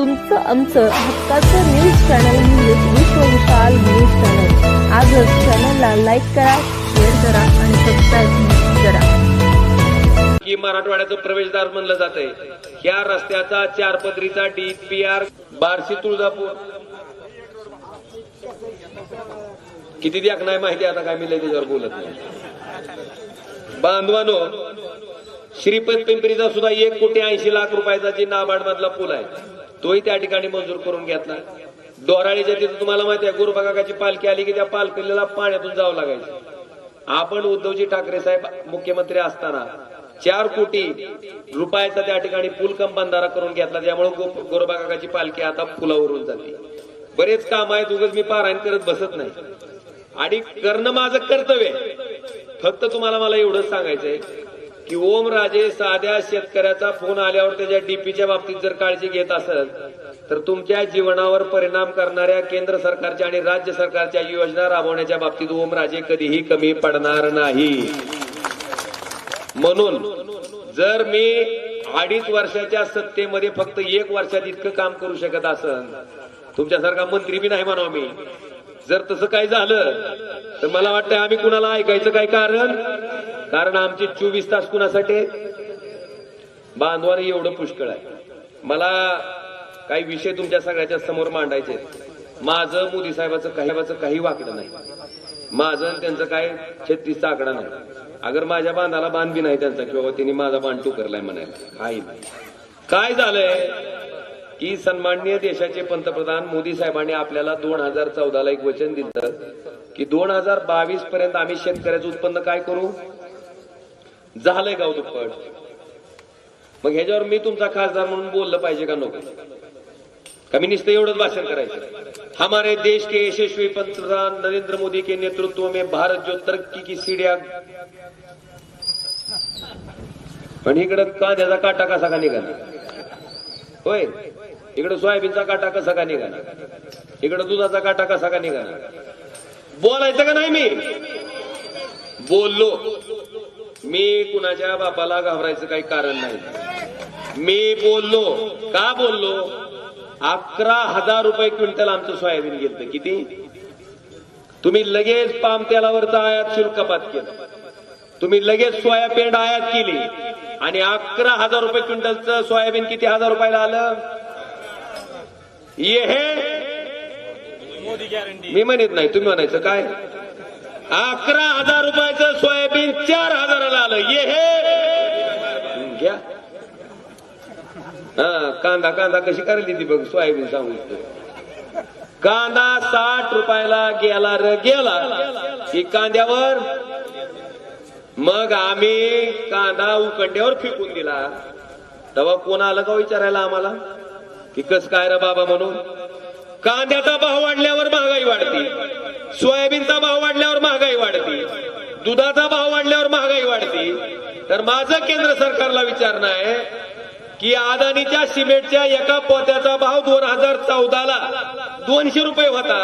तुमचं आमचं हक्काचं न्यूज चॅनल म्हणजे विश्व विशाल न्यूज चॅनल। आजच चॅनलला लाईक करा, शेअर करा आणि सबस्क्राईब करा। की मराठवाड्याचं प्रवेशद्वार म्हणलं जातंय या रस्त्याचा 4 पदरीचा DPR बार्शी तुळजापूर किती द्याक नाही माहिती, आता काय मी त्याच्यावर बोलत नाही। बांधवानो, श्रीपत पिंपरीचा सुद्धा 1,80,00,000 रुपयाचा जी नाबार्ड मधला पूल आहे तोही त्या ठिकाणी मंजूर करून घेतला। दोराळीच्या तिथे तुम्हाला माहिती आहे गुरुबागाची पालखी आली की त्या पालखीला पाण्यातून जावं लागायचं। आपण उद्धवजी ठाकरे साहेब मुख्यमंत्री असताना 4 कोटी रुपयाचा त्या ठिकाणी पूल कम बंधारा करून घेतला, त्यामुळे गोरबागाची पालखी आता पुलावरून जाते। बरेच काम आहेत, उगाच मी पारायण करत बसत नाही आणि करणं माझं कर्तव्य। फक्त तुम्हाला मला एवढंच सांगायचंय की ओमराजे साध्या शेतकऱ्याचा फोन आल्यावर त्याच्या डीपीच्या बाबतीत जर काळजी घेत असेल तर तुमच्या जीवनावर परिणाम करणाऱ्या केंद्र सरकारच्या आणि राज्य सरकारच्या योजना राबवण्याच्या बाबतीत ओमराजे कधीही कमी पडणार नाही। म्हणून जर मी 2.5 वर्षाच्या सत्तेमध्ये फक्त 1 वर्षात इतकं काम करू शकत असेल, तुमच्यासारखा मंत्री बी नाही म्हणावं मी, जर तसं काय झालं तर मला वाटतं आम्ही कुणाला ऐकायचं काय कारण आमचे 24 तास कुणासाठी बांधवाने एवढं पुष्कळ आहे। मला काही विषय तुमच्या सगळ्याच्या समोर मांडायचे। माझं मोदी साहेबाचं काही वाकडं नाही, माझं त्यांचं काय 36चा आकडा नाही। अगर माझ्या बांधाला बांध बी नाही त्यांचा किंवा त्यांनी माझा बांध टुकरलाय म्हणायला काही नाही। काय झालंय की सन्माननीय देशाचे पंतप्रधान मोदी साहेबांनी आपल्याला 2014ला एक वचन दिलं की 2022 पर्यंत आम्ही शेतकऱ्याचं उत्पन्न काय करू, झालंय गाव दुप्पट। मग ह्याच्यावर मी तुमचा खासदार म्हणून बोललं पाहिजे का नको? का मी नुसतं एवढंच भाषण करायचं? हमारे देश के यशस्वी पंतप्रधान नरेंद्र मोदी के नेतृत्व में भारत जो तरक्की की सीढ़ियां, पण इकडे कांद्याचा काटा कसा का निघाला होय, इकडे सोयाबीनचा काटा कसा का निघाला, इकडे दुधाचा काटा कसा का निघाला? बोलायचं का नाही? मी बोललो, मी कुणाच्या बापाला घाबरायचं काही कारण नाही। मी बोललो, का बोललो? 11,000 रुपये क्विंटल आमचं सोयाबीन गेलं। किती? तुम्ही लगेच पाम तेलावरचा आयात शुल्क कपात केलं, तुम्ही लगेच सोया पेंड आयात केली आणि 11,000 रुपये क्विंटलचं सोयाबीन किती हजार रुपयाला आलं? मी म्हणत नाही, तुम्ही म्हणायचं काय? 11,000 रुपयाचं सोयाबीन 4,000ला आलं। घ्या कांदा कशी करायली ती बघ, सोयाबीन सांगू। कांदा 60 रुपयाला गेला की कांद्यावर मग आम्ही कांदा उकंड्यावर फेकून दिला। तेव्हा कोण आलं का विचारायला आम्हाला की कस काय रे बाबा म्हणून? कांद्याचा भाव वाढल्यावर महागाई वाढते, सोयाबीनचा भाव वाढल्यावर महागाई वाढते, दुधाचा भाव वाढल्यावर महागाई वाढते। तर माझं केंद्र सरकारला विचारणं आहे की अदानीच्या सिमेंटच्या एका पोत्याचा भाव 2014ला 200 रुपये होता,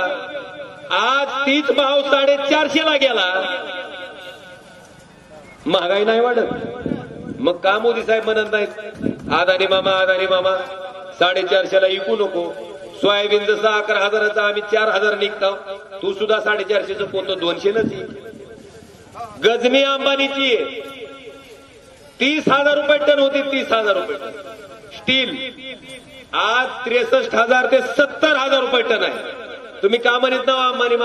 आज तीच भाव 450ला गेला, महागाई नाही वाढत। मग का मोदी साहेब म्हणत नाहीत अदानी मामा 450ला विकू नको? सोयाबीन जसं 11,000चा आम्ही 4,000 निघतो, तू सुद्धा 450चं पोतं 200नच विक। गजनी अंबानीची 30,000 रुपये टन होती, 30,000 रुपये टन स्टील, आज 63,000 ते 70,000 रुपये टन आहे। तुम्ही का म्हणत ना अंबानी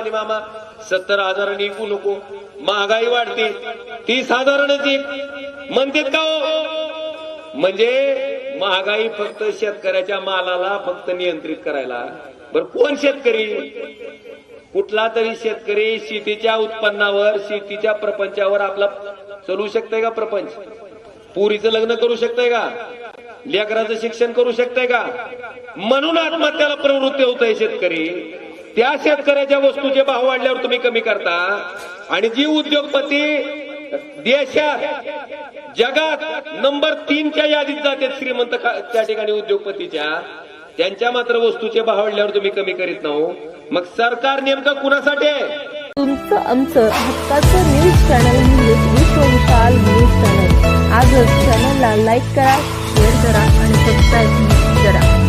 मामा 70,000 विकू नको? महागाई वाढते, 30,000नच म्हणतात का हो? म्हणजे महागाई फक्त शेतकऱ्याच्या मालाला फक्त नियंत्रित करायला। बरं कोण शेतकरी? कुठला तरी शेतकरी शेतीच्या उत्पन्नावर, शेतीच्या प्रपंचावर आपला चालू शकतोय का प्रपंच? पुरीचं लग्न करू शकतोय का? लेकराचं शिक्षण करू शकतोय का? म्हणून आत्महत्याला प्रवृत्त होतोय शेतकरी। त्या शेतकऱ्याच्या वस्तूचे भाव वाढल्यावर तुम्ही कमी करता आणि जी उद्योगपती देशात जगात नंबर 3च्या यादीत जाते श्रीमंत त्या ठिकाणी उद्योगपतीच्या, त्यांच्या मात्र वस्तूचे भाव वाढल्यावर तुम्ही कमी करीत नाहो। मग सरकार नेमकं कुणासाठी आहे? तुमचं आमचं हक्काचं न्यूज चॅनल म्हणजे विश्व विशाल न्यूज चॅनल। आजच चॅनलला लाईक करा, शेअर करा आणि सबस्क्राईब करा।